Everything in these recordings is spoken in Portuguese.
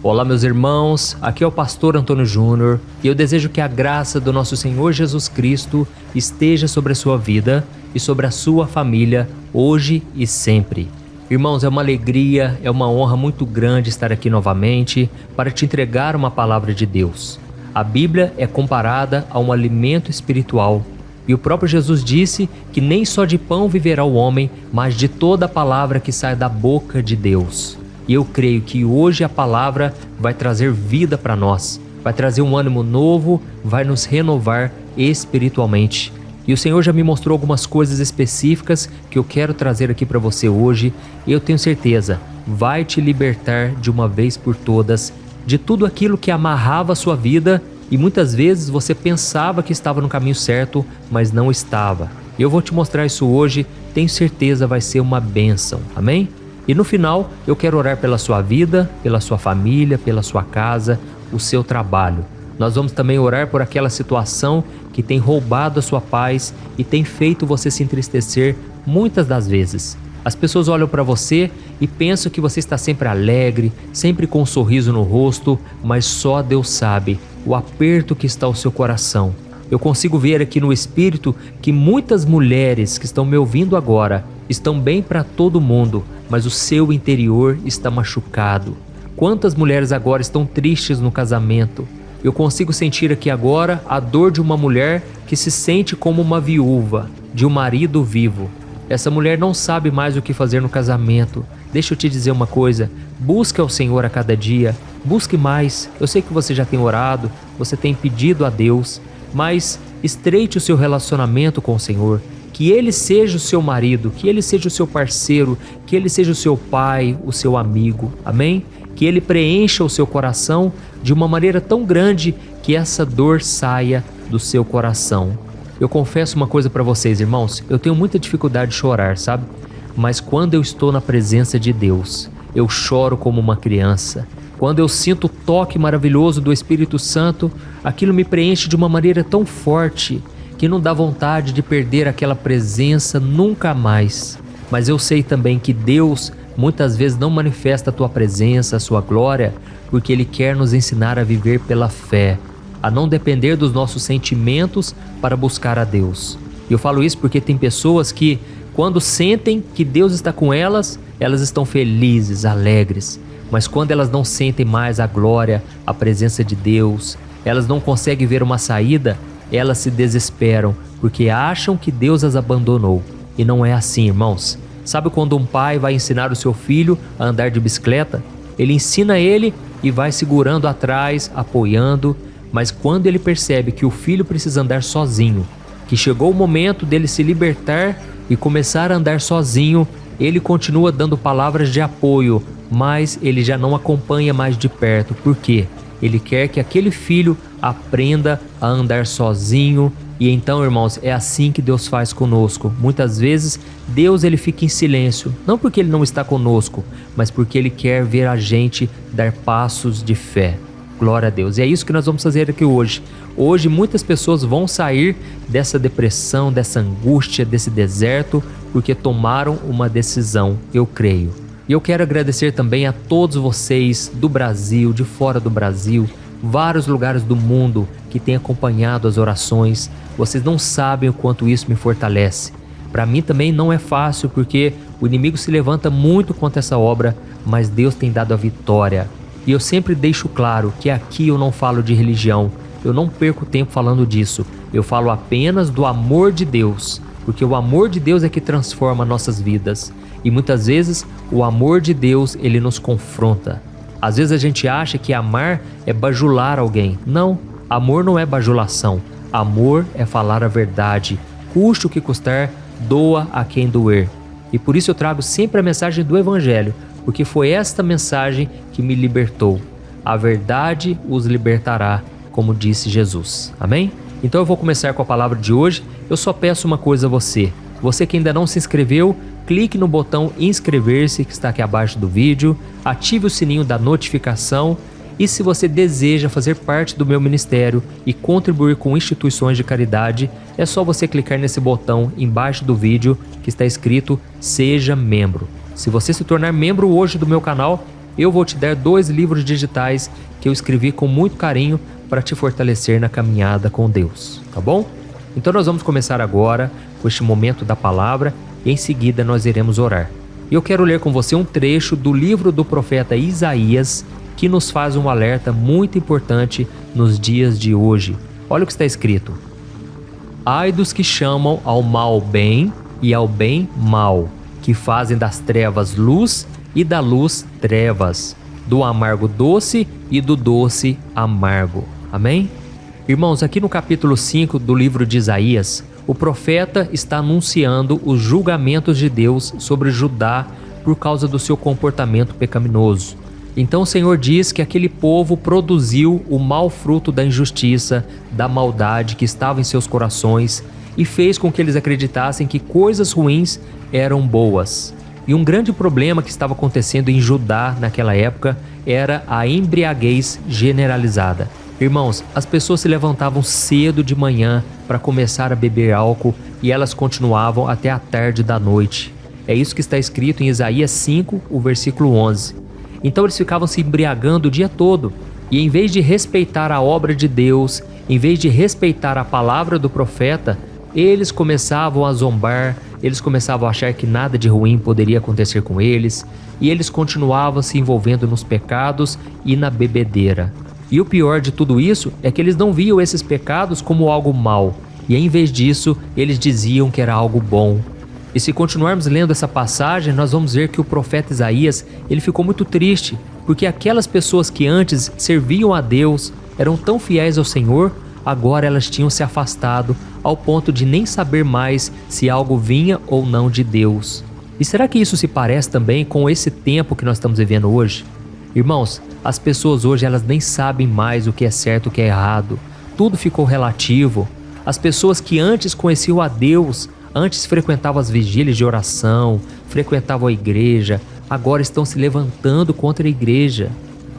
Olá meus irmãos, aqui é o pastor Antônio Júnior e eu desejo que a graça do nosso Senhor Jesus Cristo esteja sobre a sua vida e sobre a sua família, hoje e sempre. Irmãos, é uma alegria, é uma honra muito grande estar aqui novamente para te entregar uma palavra de Deus. A Bíblia é comparada a um alimento espiritual e o próprio Jesus disse que nem só de pão viverá o homem, mas de toda a palavra que sai da boca de Deus. E eu creio que hoje a palavra vai trazer vida para nós, vai trazer um ânimo novo, vai nos renovar espiritualmente. E o Senhor já me mostrou algumas coisas específicas que eu quero trazer aqui para você hoje. E eu tenho certeza, vai te libertar de uma vez por todas de tudo aquilo que amarrava a sua vida e muitas vezes você pensava que estava no caminho certo, mas não estava. Eu vou te mostrar isso hoje, tenho certeza vai ser uma bênção, amém? E no final, eu quero orar pela sua vida, pela sua família, pela sua casa, o seu trabalho. Nós vamos também orar por aquela situação que tem roubado a sua paz e tem feito você se entristecer muitas das vezes. As pessoas olham para você e pensam que você está sempre alegre, sempre com um sorriso no rosto, mas só Deus sabe o aperto que está o seu coração. Eu consigo ver aqui no Espírito que muitas mulheres que estão me ouvindo agora estão bem para todo mundo, mas o seu interior está machucado. Quantas mulheres agora estão tristes no casamento? Eu consigo sentir aqui agora a dor de uma mulher que se sente como uma viúva de um marido vivo. Essa mulher não sabe mais o que fazer no casamento. Deixa eu te dizer uma coisa, busque ao Senhor a cada dia, busque mais. Eu sei que você já tem orado, você tem pedido a Deus, mas estreite o seu relacionamento com o Senhor, que Ele seja o seu marido, que Ele seja o seu parceiro, que Ele seja o seu pai, o seu amigo, amém? Que Ele preencha o seu coração de uma maneira tão grande que essa dor saia do seu coração. Eu confesso uma coisa para vocês, irmãos, eu tenho muita dificuldade de chorar, sabe? Mas quando eu estou na presença de Deus, eu choro como uma criança. Quando eu sinto o toque maravilhoso do Espírito Santo, aquilo me preenche de uma maneira tão forte que não dá vontade de perder aquela presença nunca mais. Mas eu sei também que Deus muitas vezes não manifesta a tua presença, a sua glória, porque Ele quer nos ensinar a viver pela fé, a não depender dos nossos sentimentos para buscar a Deus. E eu falo isso porque tem pessoas que, quando sentem que Deus está com elas, elas estão felizes, alegres. Mas quando elas não sentem mais a glória, a presença de Deus, elas não conseguem ver uma saída, elas se desesperam, porque acham que Deus as abandonou. E não é assim, irmãos. Sabe quando um pai vai ensinar o seu filho a andar de bicicleta? Ele ensina ele e vai segurando atrás, apoiando, mas quando ele percebe que o filho precisa andar sozinho, que chegou o momento dele se libertar e começar a andar sozinho, ele continua dando palavras de apoio, mas ele já não acompanha mais de perto. Por quê? Ele quer que aquele filho aprenda a andar sozinho. E então, irmãos, é assim que Deus faz conosco. Muitas vezes, Deus ele fica em silêncio, não porque Ele não está conosco, mas porque Ele quer ver a gente dar passos de fé. Glória a Deus. E é isso que nós vamos fazer aqui hoje. Hoje, muitas pessoas vão sair dessa depressão, dessa angústia, desse deserto, porque tomaram uma decisão, eu creio. E eu quero agradecer também a todos vocês do Brasil, de fora do Brasil, vários lugares do mundo que têm acompanhado as orações. Vocês não sabem o quanto isso me fortalece. Para mim também não é fácil, porque o inimigo se levanta muito contra essa obra, mas Deus tem dado a vitória. E eu sempre deixo claro que aqui eu não falo de religião, eu não perco tempo falando disso. Eu falo apenas do amor de Deus, porque o amor de Deus é que transforma nossas vidas. E muitas vezes o amor de Deus, ele nos confronta. Às vezes a gente acha que amar é bajular alguém. Não, amor não é bajulação. Amor é falar a verdade. Custe o que custar, doa a quem doer. E por isso eu trago sempre a mensagem do Evangelho, porque foi esta mensagem que me libertou. A verdade os libertará, como disse Jesus. Amém? Então eu vou começar com a palavra de hoje. Eu só peço uma coisa a você. Você que ainda não se inscreveu, clique no botão inscrever-se que está aqui abaixo do vídeo, ative o sininho da notificação e se você deseja fazer parte do meu ministério e contribuir com instituições de caridade, é só você clicar nesse botão embaixo do vídeo que está escrito Seja Membro. Se você se tornar membro hoje do meu canal, eu vou te dar 2 livros digitais que eu escrevi com muito carinho para te fortalecer na caminhada com Deus, tá bom? Então nós vamos começar agora com este momento da palavra e em seguida nós iremos orar. E eu quero ler com você um trecho do livro do profeta Isaías que nos faz um alerta muito importante nos dias de hoje. Olha o que está escrito: ai dos que chamam ao mal bem e ao bem mal, que fazem das trevas luz e da luz trevas, do amargo doce e do doce amargo. Amém? Irmãos, aqui no capítulo 5 do livro de Isaías, o profeta está anunciando os julgamentos de Deus sobre Judá por causa do seu comportamento pecaminoso. Então o Senhor diz que aquele povo produziu o mau fruto da injustiça, da maldade que estava em seus corações e fez com que eles acreditassem que coisas ruins eram boas. E um grande problema que estava acontecendo em Judá naquela época era a embriaguez generalizada. Irmãos, as pessoas se levantavam cedo de manhã para começar a beber álcool e elas continuavam até a tarde da noite. É isso que está escrito em Isaías 5, o versículo 11. Então eles ficavam se embriagando o dia todo e em vez de respeitar a obra de Deus, em vez de respeitar a palavra do profeta, eles começavam a zombar, eles começavam a achar que nada de ruim poderia acontecer com eles e eles continuavam se envolvendo nos pecados e na bebedeira. E o pior de tudo isso é que eles não viam esses pecados como algo mal, e em vez disso, eles diziam que era algo bom. E se continuarmos lendo essa passagem, nós vamos ver que o profeta Isaías, ele ficou muito triste, porque aquelas pessoas que antes serviam a Deus, eram tão fiéis ao Senhor, agora elas tinham se afastado ao ponto de nem saber mais se algo vinha ou não de Deus. E será que isso se parece também com esse tempo que nós estamos vivendo hoje? Irmãos, as pessoas hoje elas nem sabem mais o que é certo e o que é errado. Tudo ficou relativo. As pessoas que antes conheciam a Deus, antes frequentavam as vigílias de oração, frequentavam a igreja, agora estão se levantando contra a igreja.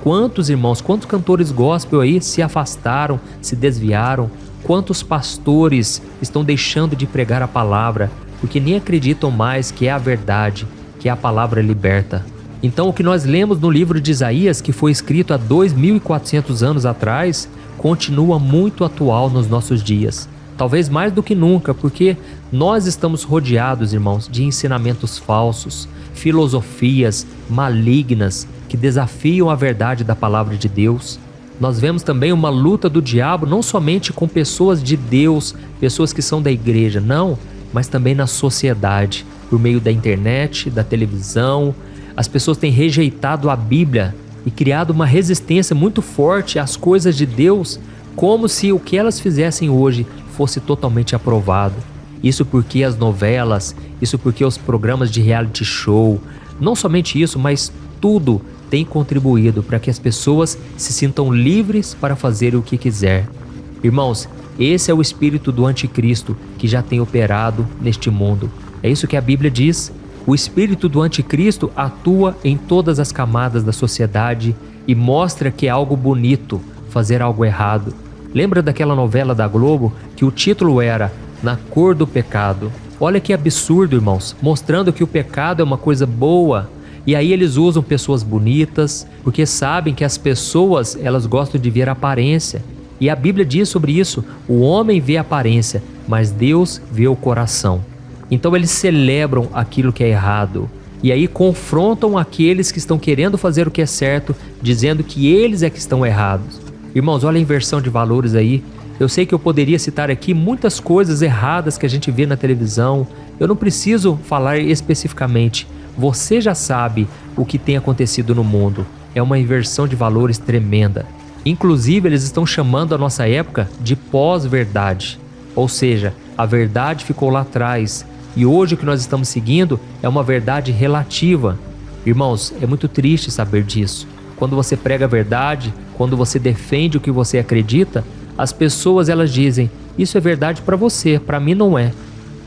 Quantos irmãos, quantos cantores gospel aí se afastaram, se desviaram? Quantos pastores estão deixando de pregar a palavra porque nem acreditam mais que é a verdade, que a palavra liberta? Então o que nós lemos no livro de Isaías, que foi escrito há 2.400 anos atrás, continua muito atual nos nossos dias. Talvez mais do que nunca, porque nós estamos rodeados, irmãos, de ensinamentos falsos, filosofias malignas que desafiam a verdade da palavra de Deus. Nós vemos também uma luta do diabo não somente com pessoas de Deus, pessoas que são da igreja, não, mas também na sociedade, por meio da internet, da televisão. As pessoas têm rejeitado a Bíblia e criado uma resistência muito forte às coisas de Deus, como se o que elas fizessem hoje fosse totalmente aprovado. Isso porque as novelas, isso porque os programas de reality show, não somente isso, mas tudo tem contribuído para que as pessoas se sintam livres para fazer o que quiser. Irmãos, esse é o espírito do anticristo que já tem operado neste mundo. É isso que a Bíblia diz. O espírito do anticristo atua em todas as camadas da sociedade e mostra que é algo bonito fazer algo errado. Lembra daquela novela da Globo que o título era Na Cor do Pecado? Olha que absurdo, irmãos, mostrando que o pecado é uma coisa boa. E aí eles usam pessoas bonitas, porque sabem que as pessoas elas gostam de ver a aparência. E a Bíblia diz sobre isso, o homem vê a aparência, mas Deus vê o coração. Então eles celebram aquilo que é errado. E aí confrontam aqueles que estão querendo fazer o que é certo, dizendo que eles é que estão errados. Irmãos, olha a inversão de valores aí. Eu sei que eu poderia citar aqui muitas coisas erradas que a gente vê na televisão. Eu não preciso falar especificamente. Você já sabe o que tem acontecido no mundo. É uma inversão de valores tremenda. Inclusive, eles estão chamando a nossa época de pós-verdade. Ou seja, a verdade ficou lá atrás. E hoje o que nós estamos seguindo é uma verdade relativa. Irmãos, é muito triste saber disso. Quando você prega a verdade, quando você defende o que você acredita, as pessoas elas dizem, isso é verdade para você, para mim não é.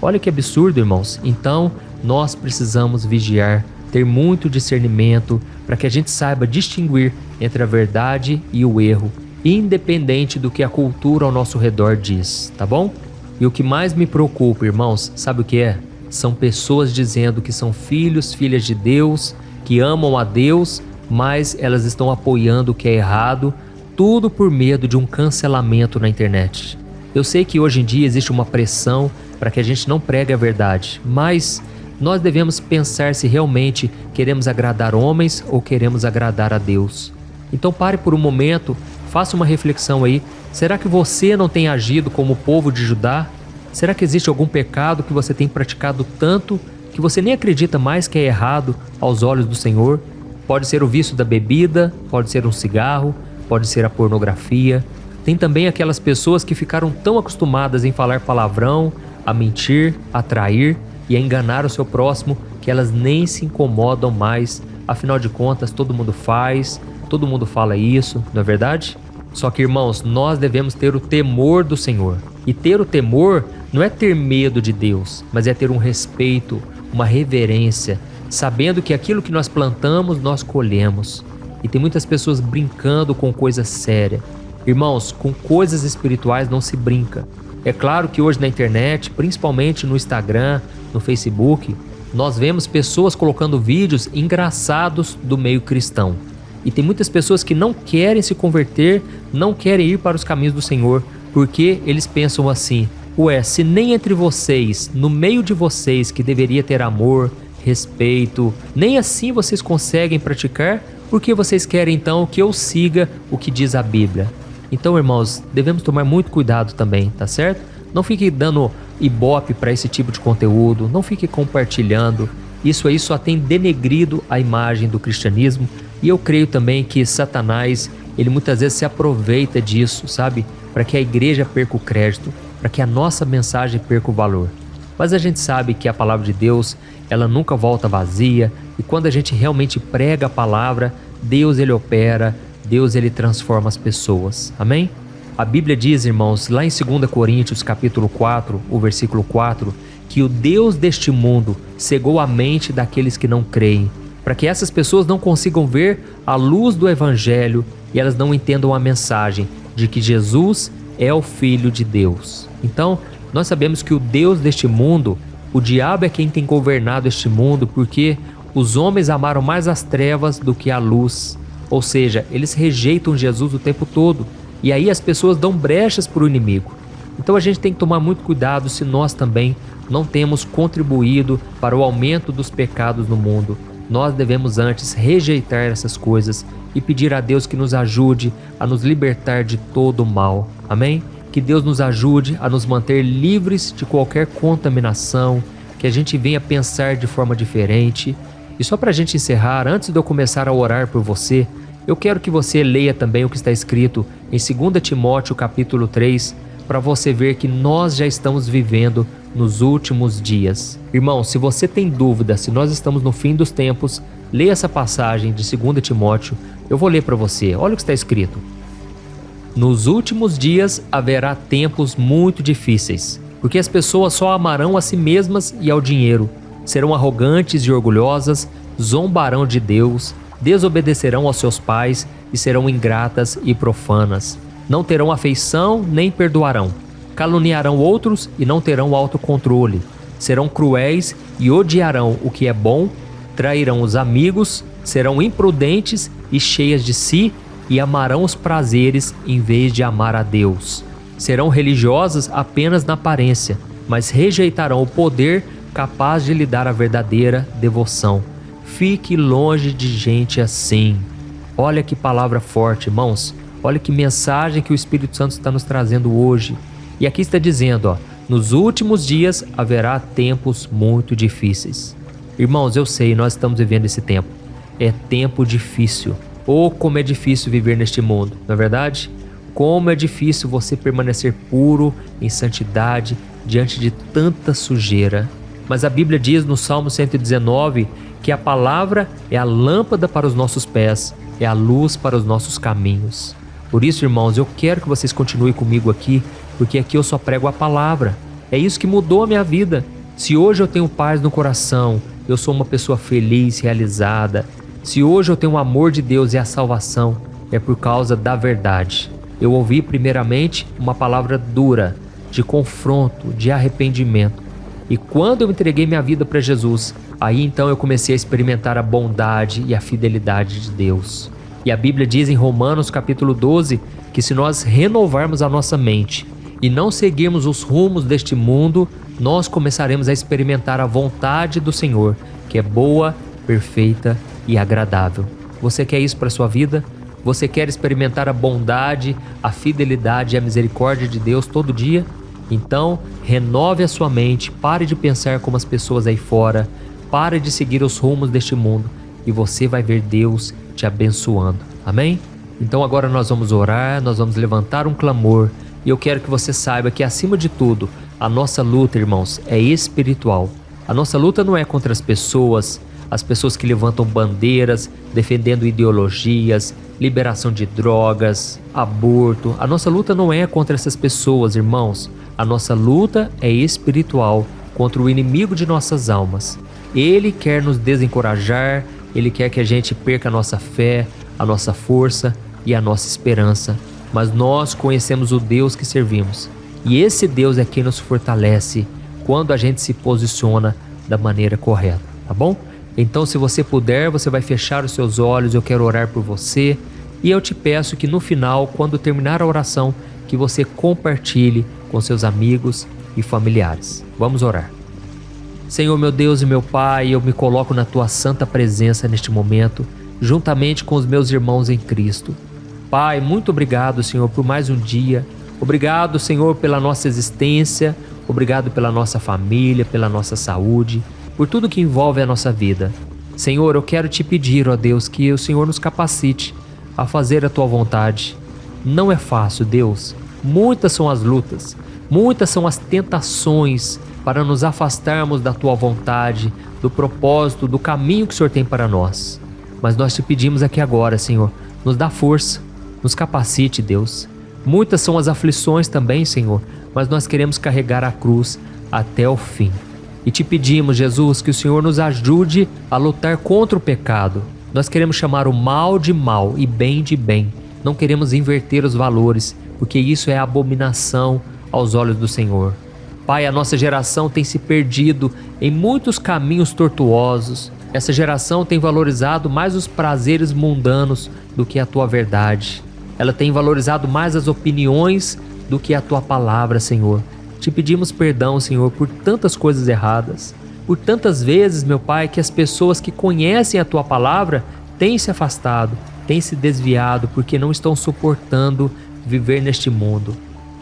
Olha que absurdo, irmãos. Então, nós precisamos vigiar, ter muito discernimento para que a gente saiba distinguir entre a verdade e o erro, independente do que a cultura ao nosso redor diz, tá bom? E o que mais me preocupa, irmãos, sabe o que é? São pessoas dizendo que são filhos, filhas de Deus, que amam a Deus, mais elas estão apoiando o que é errado, tudo por medo de um cancelamento na internet. Eu sei que hoje em dia existe uma pressão para que a gente não pregue a verdade, mas nós devemos pensar se realmente queremos agradar homens ou queremos agradar a Deus. Então pare por um momento, faça uma reflexão aí. Será que você não tem agido como o povo de Judá? Será que existe algum pecado que você tem praticado tanto que você nem acredita mais que é errado aos olhos do Senhor? Pode ser o vício da bebida, pode ser um cigarro, pode ser a pornografia. Tem também aquelas pessoas que ficaram tão acostumadas em falar palavrão, a mentir, a trair e a enganar o seu próximo que elas nem se incomodam mais. Afinal de contas, todo mundo faz, todo mundo fala isso, não é verdade? Só que, irmãos, nós devemos ter o temor do Senhor. E ter o temor não é ter medo de Deus, mas é ter um respeito, uma reverência, sabendo que aquilo que nós plantamos, nós colhemos. E tem muitas pessoas brincando com coisa séria. Irmãos, com coisas espirituais não se brinca. É claro que hoje na internet, principalmente no Instagram, no Facebook, nós vemos pessoas colocando vídeos engraçados do meio cristão. E tem muitas pessoas que não querem se converter, não querem ir para os caminhos do Senhor, porque eles pensam assim: ué, se nem entre vocês, no meio de vocês que deveria ter amor, respeito, nem assim vocês conseguem praticar, por que vocês querem então que eu siga o que diz a Bíblia? Então, irmãos, devemos tomar muito cuidado também, tá certo? Não fique dando ibope para esse tipo de conteúdo, não fique compartilhando. Isso aí só tem denegrido a imagem do cristianismo. E eu creio também que Satanás, ele muitas vezes se aproveita disso, sabe? Para que a igreja perca o crédito, para que a nossa mensagem perca o valor. Mas a gente sabe que a palavra de Deus, ela nunca volta vazia. E quando a gente realmente prega a palavra, Deus ele opera, Deus ele transforma as pessoas. Amém? A Bíblia diz, irmãos, lá em 2 Coríntios capítulo 4, o versículo 4, que o Deus deste mundo cegou a mente daqueles que não creem, para que essas pessoas não consigam ver a luz do Evangelho e elas não entendam a mensagem de que Jesus é o Filho de Deus. Então, nós sabemos que o Deus deste mundo, o diabo é quem tem governado este mundo, porque os homens amaram mais as trevas do que a luz. Ou seja, eles rejeitam Jesus o tempo todo. E aí as pessoas dão brechas para o inimigo. Então a gente tem que tomar muito cuidado se nós também não temos contribuído para o aumento dos pecados no mundo. Nós devemos antes rejeitar essas coisas e pedir a Deus que nos ajude a nos libertar de todo o mal. Amém? Que Deus nos ajude a nos manter livres de qualquer contaminação, que a gente venha pensar de forma diferente. E só para a gente encerrar, antes de eu começar a orar por você, eu quero que você leia também o que está escrito em 2 Timóteo capítulo 3, para você ver que nós já estamos vivendo nos últimos dias. Irmão, se você tem dúvida se nós estamos no fim dos tempos, leia essa passagem de 2 Timóteo. Eu vou ler para você. Olha o que está escrito. Nos últimos dias haverá tempos muito difíceis, porque as pessoas só amarão a si mesmas e ao dinheiro, serão arrogantes e orgulhosas, zombarão de Deus, desobedecerão aos seus pais e serão ingratas e profanas. Não terão afeição nem perdoarão. Caluniarão outros e não terão autocontrole. Serão cruéis e odiarão o que é bom, trairão os amigos, serão imprudentes e cheias de si e amarão os prazeres em vez de amar a Deus. Serão religiosas apenas na aparência, mas rejeitarão o poder capaz de lhe dar a verdadeira devoção. Fique longe de gente assim. Olha que palavra forte, irmãos. Olha que mensagem que o Espírito Santo está nos trazendo hoje. E aqui está dizendo, nos últimos dias haverá tempos muito difíceis. Irmãos, eu sei, nós estamos vivendo esse tempo. É tempo difícil. Oh, como é difícil viver neste mundo, não é verdade? Como é difícil você permanecer puro, em santidade, diante de tanta sujeira. Mas a Bíblia diz no Salmo 119 que a palavra é a lâmpada para os nossos pés, é a luz para os nossos caminhos. Por isso, irmãos, eu quero que vocês continuem comigo aqui, porque aqui eu só prego a palavra. É isso que mudou a minha vida. Se hoje eu tenho paz no coração, eu sou uma pessoa feliz, realizada. Se hoje eu tenho o amor de Deus e a salvação, é por causa da verdade. Eu ouvi primeiramente uma palavra dura, de confronto, de arrependimento. E quando eu entreguei minha vida para Jesus, aí então eu comecei a experimentar a bondade e a fidelidade de Deus. E a Bíblia diz em Romanos capítulo 12 que se nós renovarmos a nossa mente e não seguirmos os rumos deste mundo, nós começaremos a experimentar a vontade do Senhor, que é boa, perfeita e agradável. Você quer isso para a sua vida? Você quer experimentar a bondade, a fidelidade e a misericórdia de Deus todo dia? Então, renove a sua mente, pare de pensar como as pessoas aí fora, pare de seguir os rumos deste mundo e você vai ver Deus te abençoando. Amém? Então agora nós vamos orar, nós vamos levantar um clamor e eu quero que você saiba que acima de tudo, a nossa luta, irmãos, é espiritual. A nossa luta não é contra as pessoas que levantam bandeiras, defendendo ideologias, liberação de drogas, aborto. A nossa luta não é contra essas pessoas, irmãos. A nossa luta é espiritual contra o inimigo de nossas almas. Ele quer nos desencorajar, ele quer que a gente perca a nossa fé, a nossa força e a nossa esperança. Mas nós conhecemos o Deus que servimos. E esse Deus é quem nos fortalece quando a gente se posiciona da maneira correta, tá bom? Então, se você puder, você vai fechar os seus olhos, eu quero orar por você. E eu te peço que no final, quando terminar a oração, que você compartilhe com seus amigos e familiares. Vamos orar. Senhor, meu Deus e meu Pai, eu me coloco na Tua santa presença neste momento, juntamente com os meus irmãos em Cristo. Pai, muito obrigado, Senhor, por mais um dia. Obrigado, Senhor, pela nossa existência. Obrigado pela nossa família, pela nossa saúde, por tudo que envolve a nossa vida. Senhor, eu quero te pedir, ó Deus, que o Senhor nos capacite a fazer a Tua vontade. Não é fácil, Deus. Muitas são as lutas, muitas são as tentações para nos afastarmos da Tua vontade, do propósito, do caminho que o Senhor tem para nós. Mas nós te pedimos aqui agora, Senhor, nos dá força, nos capacite, Deus. Muitas são as aflições também, Senhor, mas nós queremos carregar a cruz até o fim. E te pedimos, Jesus, que o Senhor nos ajude a lutar contra o pecado. Nós queremos chamar o mal de mal e bem de bem. Não queremos inverter os valores, porque isso é abominação aos olhos do Senhor. Pai, a nossa geração tem se perdido em muitos caminhos tortuosos. Essa geração tem valorizado mais os prazeres mundanos do que a Tua verdade. Ela tem valorizado mais as opiniões do que a Tua palavra, Senhor. Te pedimos perdão, Senhor, por tantas coisas erradas. Por tantas vezes, meu Pai, que as pessoas que conhecem a Tua palavra têm se afastado, têm se desviado porque não estão suportando viver neste mundo.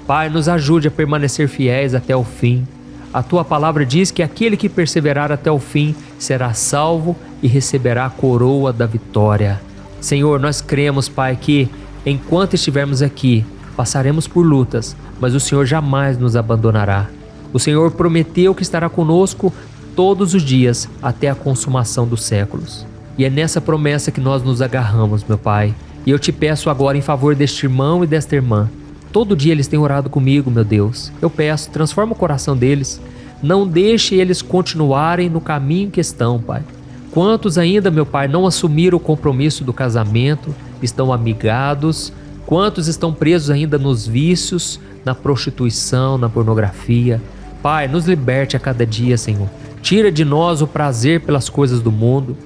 Pai, nos ajude a permanecer fiéis até o fim. A Tua palavra diz que aquele que perseverar até o fim será salvo e receberá a coroa da vitória. Senhor, nós cremos, Pai, que enquanto estivermos aqui, passaremos por lutas, mas o Senhor jamais nos abandonará. O Senhor prometeu que estará conosco todos os dias até a consumação dos séculos. E é nessa promessa que nós nos agarramos, meu Pai. E eu te peço agora em favor deste irmão e desta irmã. Todo dia eles têm orado comigo, meu Deus. Eu peço, transforma o coração deles. Não deixe eles continuarem no caminho que estão, Pai. Quantos ainda, meu Pai, não assumiram o compromisso do casamento, estão amigados? Quantos estão presos ainda nos vícios, na prostituição, na pornografia? Pai, nos liberte a cada dia, Senhor. Tira de nós o prazer pelas coisas do mundo.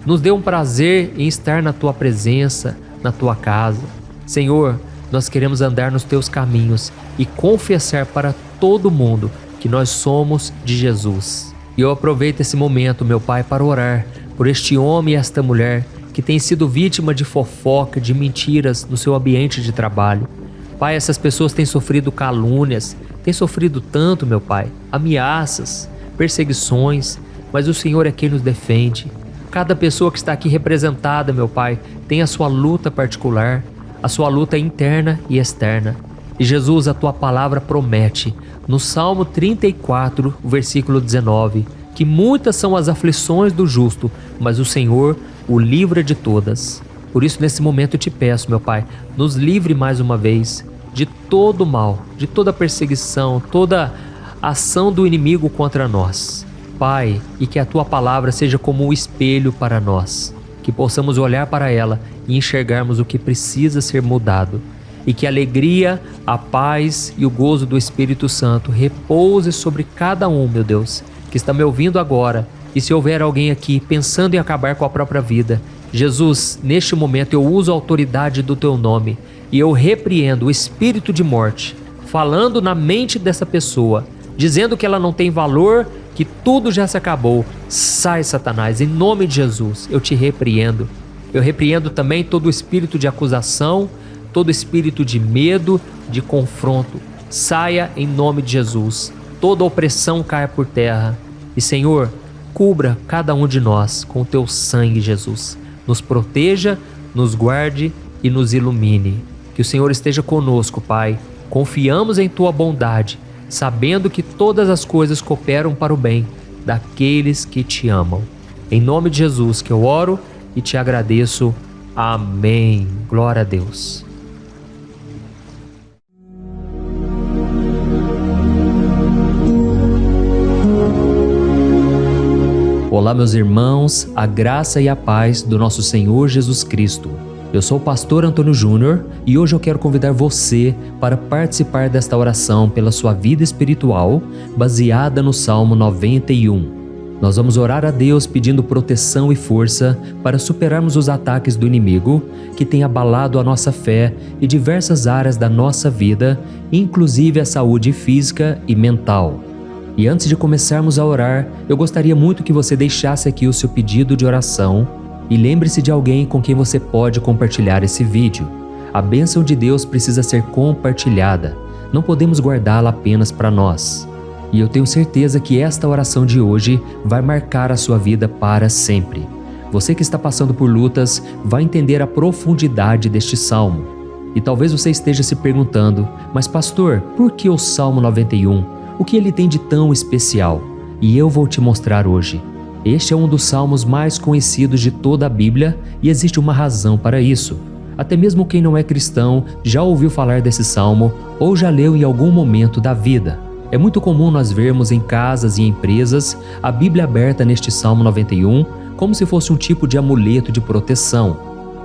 Nos dê um prazer em estar na Tua presença, na Tua casa. Senhor, nós queremos andar nos Teus caminhos e confessar para todo mundo que nós somos de Jesus. E eu aproveito esse momento, meu Pai, para orar por este homem e esta mulher que tem sido vítima de fofoca, de mentiras no seu ambiente de trabalho. Pai, essas pessoas têm sofrido calúnias, têm sofrido tanto, meu Pai, ameaças, perseguições, mas o Senhor é quem nos defende. Cada pessoa que está aqui representada, meu Pai, tem a sua luta particular, a sua luta interna e externa. E Jesus, a Tua palavra promete, no Salmo 34, versículo 19, que muitas são as aflições do justo, mas o Senhor o livra de todas. Por isso, nesse momento eu te peço, meu Pai, nos livre mais uma vez de todo mal, de toda perseguição, toda ação do inimigo contra nós. Pai, e que a Tua palavra seja como um espelho para nós, que possamos olhar para ela e enxergarmos o que precisa ser mudado, e que a alegria, a paz e o gozo do Espírito Santo repouse sobre cada um, meu Deus, que está me ouvindo agora, e se houver alguém aqui pensando em acabar com a própria vida, Jesus, neste momento eu uso a autoridade do teu nome e eu repreendo o espírito de morte, falando na mente dessa pessoa, dizendo que ela não tem valor, que tudo já se acabou. Sai, Satanás, em nome de Jesus, eu te repreendo. Eu repreendo também todo o espírito de acusação, todo espírito de medo, de confronto. Saia em nome de Jesus. Toda opressão caia por terra. E Senhor, cubra cada um de nós com o teu sangue, Jesus. Nos proteja, nos guarde e nos ilumine. Que o Senhor esteja conosco, Pai. Confiamos em tua bondade, sabendo que todas as coisas cooperam para o bem daqueles que te amam. Em nome de Jesus que eu oro e te agradeço. Amém. Glória a Deus. Olá, meus irmãos, a graça e a paz do nosso Senhor Jesus Cristo. Eu sou o pastor Antônio Júnior e hoje eu quero convidar você para participar desta oração pela sua vida espiritual, baseada no Salmo 91. Nós vamos orar a Deus pedindo proteção e força para superarmos os ataques do inimigo que tem abalado a nossa fé e diversas áreas da nossa vida, inclusive a saúde física e mental. E antes de começarmos a orar, eu gostaria muito que você deixasse aqui o seu pedido de oração e lembre-se de alguém com quem você pode compartilhar esse vídeo. A bênção de Deus precisa ser compartilhada, não podemos guardá-la apenas para nós. E eu tenho certeza que esta oração de hoje vai marcar a sua vida para sempre. Você que está passando por lutas vai entender a profundidade deste salmo. E talvez você esteja se perguntando, mas pastor, por que o Salmo 91? O que ele tem de tão especial? E eu vou te mostrar hoje. Este é um dos salmos mais conhecidos de toda a Bíblia e existe uma razão para isso. Até mesmo quem não é cristão já ouviu falar desse salmo ou já leu em algum momento da vida. É muito comum nós vermos em casas e empresas a Bíblia aberta neste Salmo 91 como se fosse um tipo de amuleto de proteção.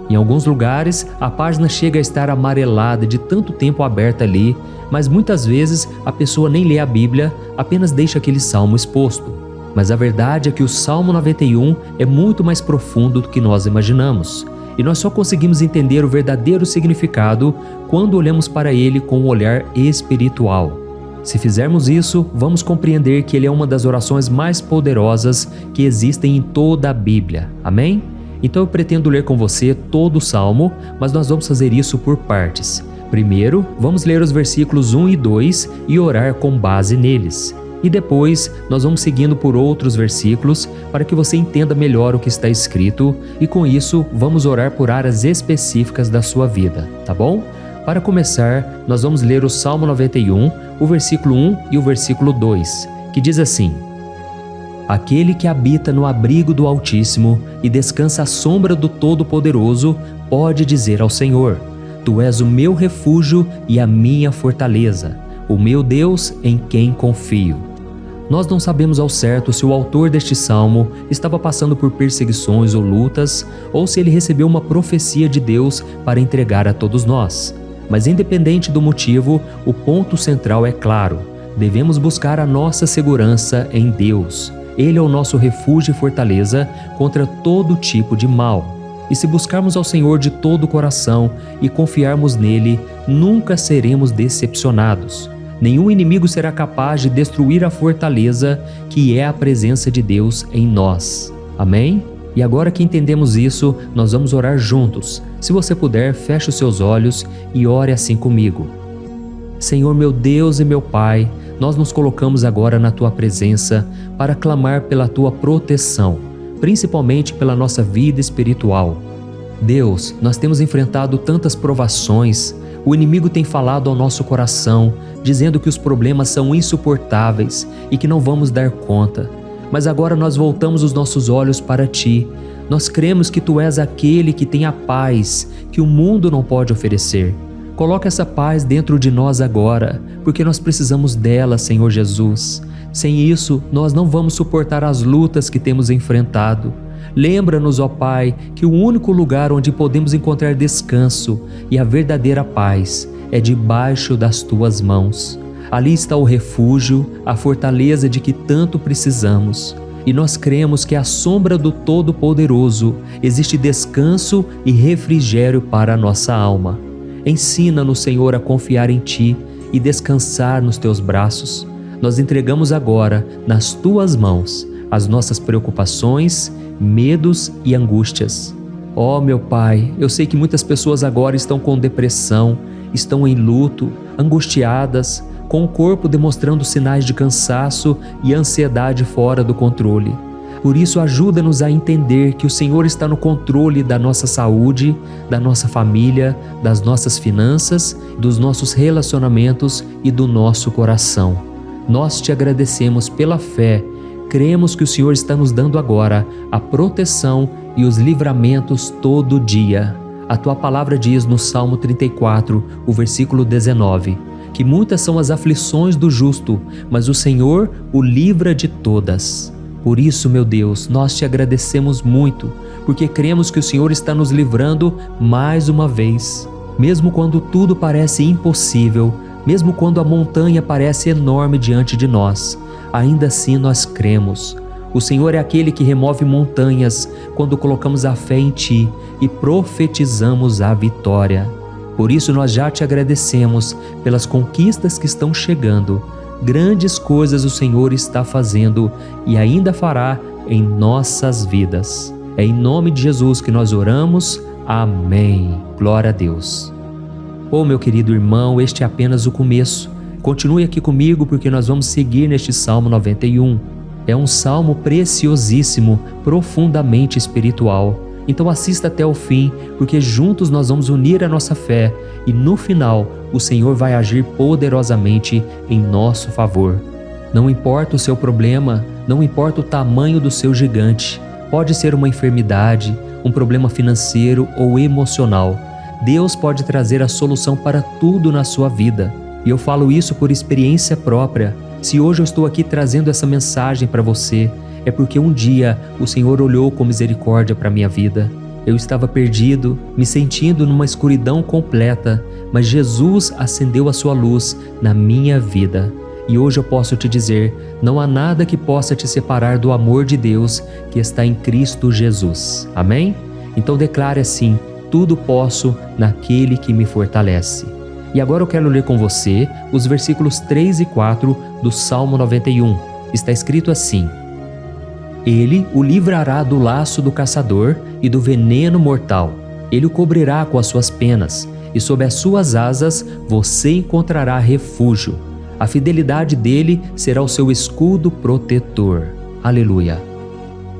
Em alguns lugares, a página chega a estar amarelada de tanto tempo aberta ali, mas muitas vezes a pessoa nem lê a Bíblia, apenas deixa aquele salmo exposto. Mas a verdade é que o Salmo 91 é muito mais profundo do que nós imaginamos. E nós só conseguimos entender o verdadeiro significado quando olhamos para ele com um olhar espiritual. Se fizermos isso, vamos compreender que ele é uma das orações mais poderosas que existem em toda a Bíblia. Amém? Então eu pretendo ler com você todo o Salmo, mas nós vamos fazer isso por partes. Primeiro, vamos ler os versículos 1 e 2 e orar com base neles. E depois, nós vamos seguindo por outros versículos para que você entenda melhor o que está escrito e com isso, vamos orar por áreas específicas da sua vida, tá bom? Para começar, nós vamos ler o Salmo 91, o versículo 1 e o versículo 2, que diz assim: Aquele que habita no abrigo do Altíssimo e descansa à sombra do Todo-Poderoso pode dizer ao Senhor: Tu és o meu refúgio e a minha fortaleza, o meu Deus em quem confio. Nós não sabemos ao certo se o autor deste salmo estava passando por perseguições ou lutas, ou se ele recebeu uma profecia de Deus para entregar a todos nós. Mas independente do motivo, o ponto central é claro: devemos buscar a nossa segurança em Deus. Ele é o nosso refúgio e fortaleza contra todo tipo de mal. E se buscarmos ao Senhor de todo o coração e confiarmos nele, nunca seremos decepcionados. Nenhum inimigo será capaz de destruir a fortaleza que é a presença de Deus em nós. Amém? E agora que entendemos isso, nós vamos orar juntos. Se você puder, feche os seus olhos e ore assim comigo. Senhor meu Deus e meu Pai, nós nos colocamos agora na Tua presença para clamar pela Tua proteção, principalmente pela nossa vida espiritual. Deus, nós temos enfrentado tantas provações, o inimigo tem falado ao nosso coração, dizendo que os problemas são insuportáveis e que não vamos dar conta. Mas agora nós voltamos os nossos olhos para Ti. Nós cremos que Tu és aquele que tem a paz que o mundo não pode oferecer. Coloca essa paz dentro de nós agora, porque nós precisamos dela, Senhor Jesus. Sem isso, nós não vamos suportar as lutas que temos enfrentado. Lembra-nos, ó Pai, que o único lugar onde podemos encontrar descanso e a verdadeira paz é debaixo das Tuas mãos. Ali está o refúgio, a fortaleza de que tanto precisamos. E nós cremos que à sombra do Todo-Poderoso existe descanso e refrigério para a nossa alma. Ensina-nos, Senhor, a confiar em Ti e descansar nos Teus braços. Nós entregamos agora, nas Tuas mãos, as nossas preocupações, medos e angústias. Ó, meu Pai, eu sei que muitas pessoas agora estão com depressão, estão em luto, angustiadas, com o corpo demonstrando sinais de cansaço e ansiedade fora do controle. Por isso, ajuda-nos a entender que o Senhor está no controle da nossa saúde, da nossa família, das nossas finanças, dos nossos relacionamentos e do nosso coração. Nós te agradecemos pela fé. Cremos que o Senhor está nos dando agora a proteção e os livramentos todo dia. A Tua palavra diz no Salmo 34, o versículo 19, que muitas são as aflições do justo, mas o Senhor o livra de todas. Por isso, meu Deus, nós te agradecemos muito, porque cremos que o Senhor está nos livrando mais uma vez. Mesmo quando tudo parece impossível, mesmo quando a montanha parece enorme diante de nós, ainda assim nós cremos. O Senhor é aquele que remove montanhas quando colocamos a fé em Ti e profetizamos a vitória. Por isso nós já te agradecemos pelas conquistas que estão chegando. Grandes coisas o Senhor está fazendo e ainda fará em nossas vidas. É em nome de Jesus que nós oramos. Amém. Glória a Deus. Oh, meu querido irmão, este é apenas o começo. Continue aqui comigo porque nós vamos seguir neste Salmo 91. É um salmo preciosíssimo, profundamente espiritual. Então assista até o fim, porque juntos nós vamos unir a nossa fé e no final o Senhor vai agir poderosamente em nosso favor. Não importa o seu problema, não importa o tamanho do seu gigante, pode ser uma enfermidade, um problema financeiro ou emocional. Deus pode trazer a solução para tudo na sua vida. E eu falo isso por experiência própria. Se hoje eu estou aqui trazendo essa mensagem para você, é porque um dia o Senhor olhou com misericórdia para a minha vida. Eu estava perdido, me sentindo numa escuridão completa, mas Jesus acendeu a sua luz na minha vida. E hoje eu posso te dizer, não há nada que possa te separar do amor de Deus que está em Cristo Jesus. Amém? Então declare assim: tudo posso naquele que me fortalece. E agora eu quero ler com você os versículos 3 e 4 do Salmo 91. Está escrito assim: Ele o livrará do laço do caçador e do veneno mortal. Ele o cobrirá com as suas penas, e sob as suas asas você encontrará refúgio. A fidelidade dele será o seu escudo protetor. Aleluia.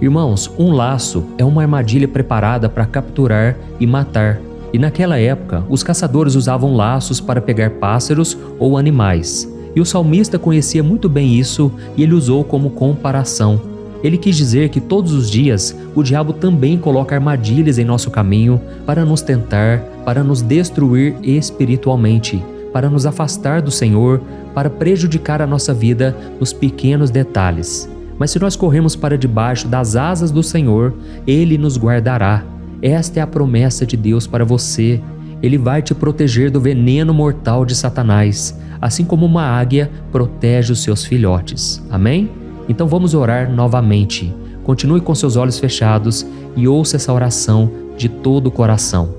Irmãos, um laço é uma armadilha preparada para capturar e matar. E naquela época, os caçadores usavam laços para pegar pássaros ou animais. E o salmista conhecia muito bem isso e ele usou como comparação. Ele quis dizer que todos os dias o diabo também coloca armadilhas em nosso caminho para nos tentar, para nos destruir espiritualmente, para nos afastar do Senhor, para prejudicar a nossa vida nos pequenos detalhes. Mas se nós corrermos para debaixo das asas do Senhor, Ele nos guardará. Esta é a promessa de Deus para você. Ele vai te proteger do veneno mortal de Satanás, assim como uma águia protege os seus filhotes. Amém? Então vamos orar novamente. Continue com seus olhos fechados e ouça essa oração de todo o coração.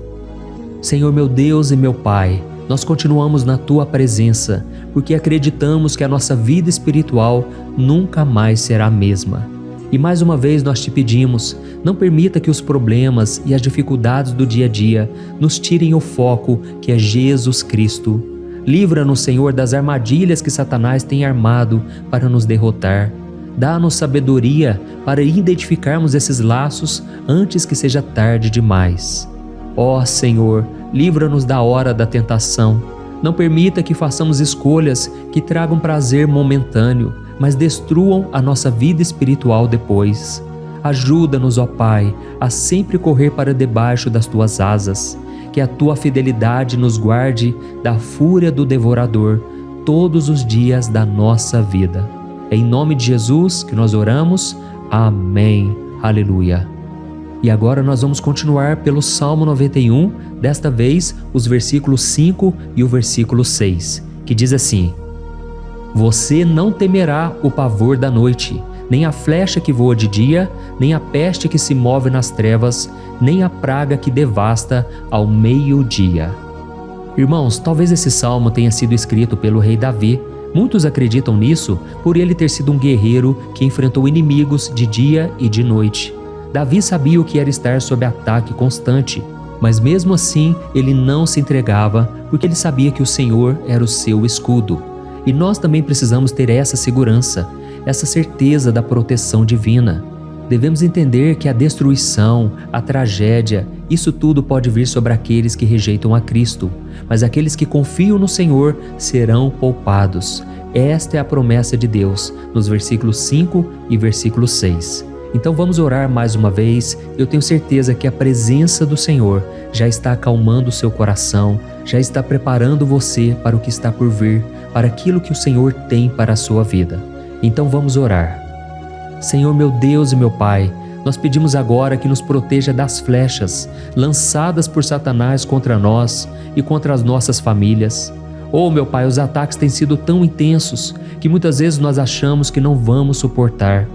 Senhor meu Deus e meu Pai, nós continuamos na Tua presença, porque acreditamos que a nossa vida espiritual nunca mais será a mesma. E mais uma vez nós te pedimos, não permita que os problemas e as dificuldades do dia a dia nos tirem o foco que é Jesus Cristo. Livra-nos, Senhor, das armadilhas que Satanás tem armado para nos derrotar. Dá-nos sabedoria para identificarmos esses laços antes que seja tarde demais. Ó Senhor, livra-nos da hora da tentação. Não permita que façamos escolhas que tragam prazer momentâneo, mas destruam a nossa vida espiritual depois. Ajuda-nos, ó Pai, a sempre correr para debaixo das Tuas asas, que a Tua fidelidade nos guarde da fúria do devorador todos os dias da nossa vida. É em nome de Jesus que nós oramos. Amém. Aleluia. E agora nós vamos continuar pelo Salmo 91, desta vez os versículos 5 e o versículo 6, que diz assim: Você não temerá o pavor da noite, nem a flecha que voa de dia, nem a peste que se move nas trevas, nem a praga que devasta ao meio-dia. Irmãos, talvez esse salmo tenha sido escrito pelo rei Davi. Muitos acreditam nisso por ele ter sido um guerreiro que enfrentou inimigos de dia e de noite. Davi sabia o que era estar sob ataque constante, mas mesmo assim ele não se entregava porque ele sabia que o Senhor era o seu escudo. E nós também precisamos ter essa segurança, essa certeza da proteção divina. Devemos entender que a destruição, a tragédia, isso tudo pode vir sobre aqueles que rejeitam a Cristo, mas aqueles que confiam no Senhor serão poupados. Esta é a promessa de Deus, nos versículos 5 e versículo 6. Então vamos orar mais uma vez. Eu tenho certeza que a presença do Senhor já está acalmando o seu coração, já está preparando você para o que está por vir, para aquilo que o Senhor tem para a sua vida. Então vamos orar. Senhor meu Deus e meu Pai, nós pedimos agora que nos proteja das flechas lançadas por Satanás contra nós e contra as nossas famílias. Oh meu Pai, os ataques têm sido tão intensos que muitas vezes nós achamos que não vamos suportar.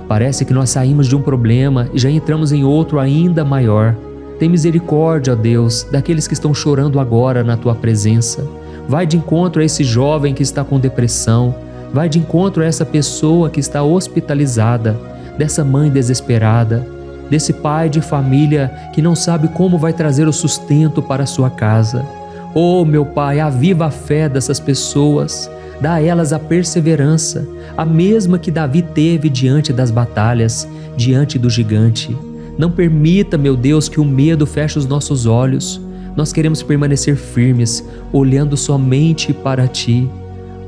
Parece que nós saímos de um problema e já entramos em outro ainda maior. Tem misericórdia, ó Deus, daqueles que estão chorando agora na Tua presença. Vai de encontro a esse jovem que está com depressão. Vai de encontro a essa pessoa que está hospitalizada, dessa mãe desesperada, desse pai de família que não sabe como vai trazer o sustento para a sua casa. Oh, meu Pai, aviva a fé dessas pessoas, dá a elas a perseverança, a mesma que Davi teve diante das batalhas, diante do gigante. Não permita, meu Deus, que o medo feche os nossos olhos. Nós queremos permanecer firmes, olhando somente para Ti.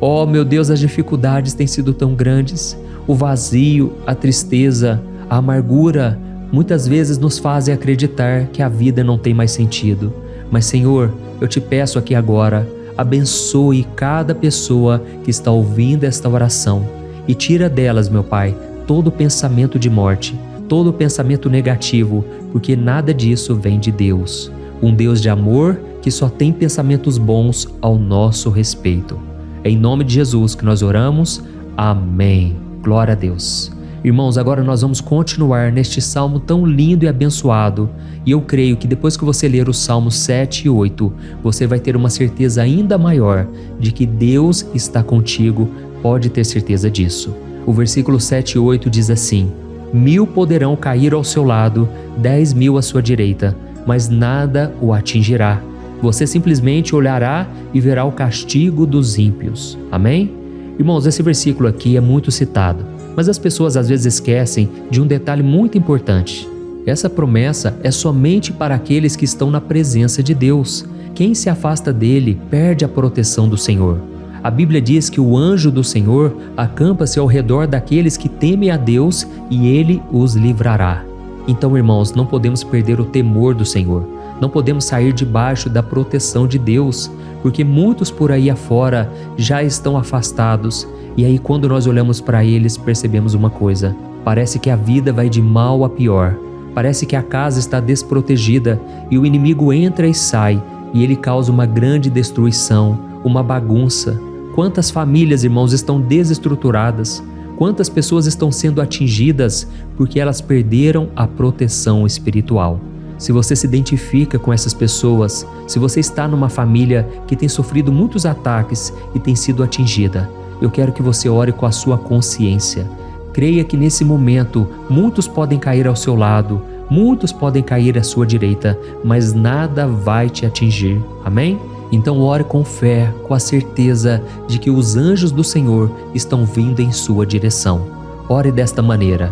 Oh, meu Deus, as dificuldades têm sido tão grandes. O vazio, a tristeza, a amargura, muitas vezes nos fazem acreditar que a vida não tem mais sentido. Mas, Senhor, eu te peço aqui agora, abençoe cada pessoa que está ouvindo esta oração e tira delas, meu Pai, todo pensamento de morte, todo pensamento negativo, porque nada disso vem de Deus. Um Deus de amor que só tem pensamentos bons ao nosso respeito. É em nome de Jesus que nós oramos. Amém. Glória a Deus. Irmãos, agora nós vamos continuar neste salmo tão lindo e abençoado. E eu creio que depois que você ler os salmos 7 e 8, você vai ter uma certeza ainda maior de que Deus está contigo. Pode ter certeza disso. O versículo 7 e 8 diz assim: 1000 poderão cair ao seu lado, 10.000 à sua direita, mas nada o atingirá. Você simplesmente olhará e verá o castigo dos ímpios. Amém? Irmãos, esse versículo aqui é muito citado, mas as pessoas às vezes esquecem de um detalhe muito importante. Essa promessa é somente para aqueles que estão na presença de Deus. Quem se afasta dele perde a proteção do Senhor. A Bíblia diz que o anjo do Senhor acampa-se ao redor daqueles que temem a Deus e ele os livrará. Então, irmãos, não podemos perder o temor do Senhor. Não podemos sair debaixo da proteção de Deus, porque muitos por aí afora já estão afastados. E aí, quando nós olhamos para eles, percebemos uma coisa: parece que a vida vai de mal a pior. Parece que a casa está desprotegida e o inimigo entra e sai, e ele causa uma grande destruição, uma bagunça. Quantas famílias, irmãos, estão desestruturadas? Quantas pessoas estão sendo atingidas porque elas perderam a proteção espiritual? Se você se identifica com essas pessoas, se você está numa família que tem sofrido muitos ataques e tem sido atingida, eu quero que você ore com a sua consciência. Creia que nesse momento muitos podem cair ao seu lado, muitos podem cair à sua direita, mas nada vai te atingir. Amém? Então ore com fé, com a certeza de que os anjos do Senhor estão vindo em sua direção. Ore desta maneira: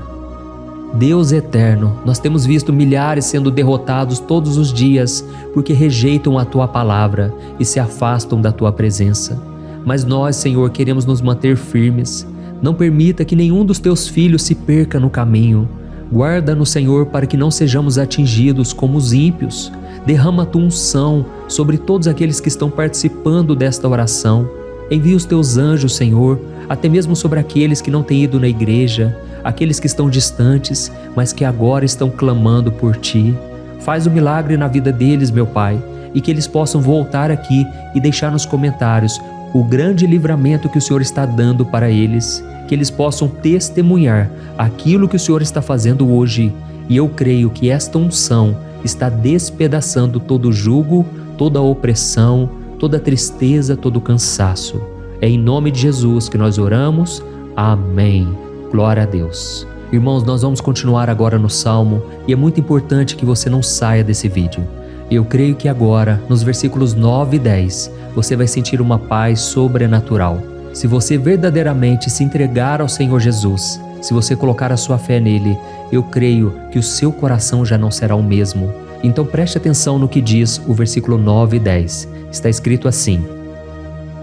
Deus eterno, nós temos visto milhares sendo derrotados todos os dias porque rejeitam a Tua palavra e se afastam da Tua presença. Mas nós, Senhor, queremos nos manter firmes. Não permita que nenhum dos Teus filhos se perca no caminho. Guarda-nos, Senhor, para que não sejamos atingidos como os ímpios. Derrama a Tua unção sobre todos aqueles que estão participando desta oração. Envia os Teus anjos, Senhor, até mesmo sobre aqueles que não têm ido na igreja, aqueles que estão distantes, mas que agora estão clamando por Ti. Faz um milagre na vida deles, meu Pai, e que eles possam voltar aqui e deixar nos comentários o grande livramento que o Senhor está dando para eles, que eles possam testemunhar aquilo que o Senhor está fazendo hoje. E eu creio que esta unção está despedaçando todo jugo, toda opressão, toda tristeza, todo cansaço. É em nome de Jesus que nós oramos. Amém. Glória a Deus. Irmãos, nós vamos continuar agora no Salmo e é muito importante que você não saia desse vídeo. Eu creio que agora, nos versículos 9 e 10, você vai sentir uma paz sobrenatural. Se você verdadeiramente se entregar ao Senhor Jesus, se você colocar a sua fé nele, eu creio que o seu coração já não será o mesmo. Então preste atenção no que diz o versículo 9 e 10. Está escrito assim: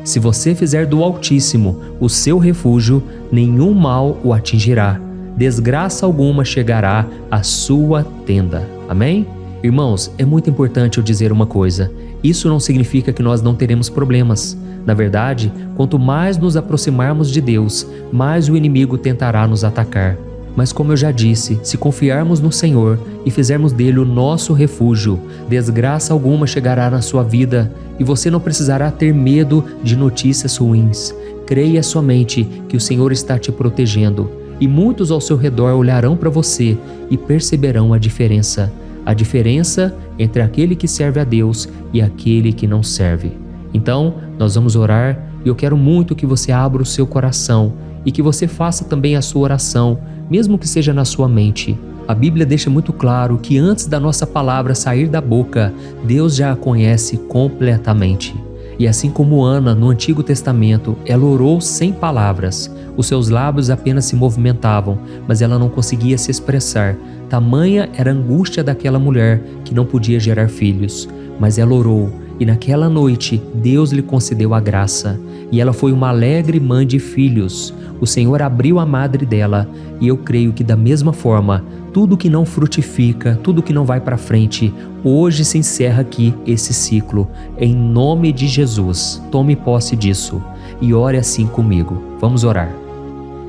se você fizer do Altíssimo o seu refúgio, nenhum mal o atingirá, desgraça alguma chegará à sua tenda. Amém? Irmãos, é muito importante eu dizer uma coisa. Isso não significa que nós não teremos problemas. Na verdade, quanto mais nos aproximarmos de Deus, mais o inimigo tentará nos atacar. Mas como eu já disse, se confiarmos no Senhor e fizermos dele o nosso refúgio, desgraça alguma chegará na sua vida e você não precisará ter medo de notícias ruins. Creia somente que o Senhor está te protegendo e muitos ao seu redor olharão para você e perceberão a diferença entre aquele que serve a Deus e aquele que não serve. Então, nós vamos orar e eu quero muito que você abra o seu coração e que você faça também a sua oração, mesmo que seja na sua mente. A Bíblia deixa muito claro que antes da nossa palavra sair da boca, Deus já a conhece completamente. E assim como Ana, no Antigo Testamento, ela orou sem palavras. Os seus lábios apenas se movimentavam, mas ela não conseguia se expressar. Tamanha era a angústia daquela mulher que não podia gerar filhos. Mas ela orou, e naquela noite Deus lhe concedeu a graça. E ela foi uma alegre mãe de filhos. O Senhor abriu a madre dela, e eu creio que da mesma forma, tudo que não frutifica, tudo que não vai para frente, hoje se encerra aqui esse ciclo. Em nome de Jesus, tome posse disso e ore assim comigo. Vamos orar.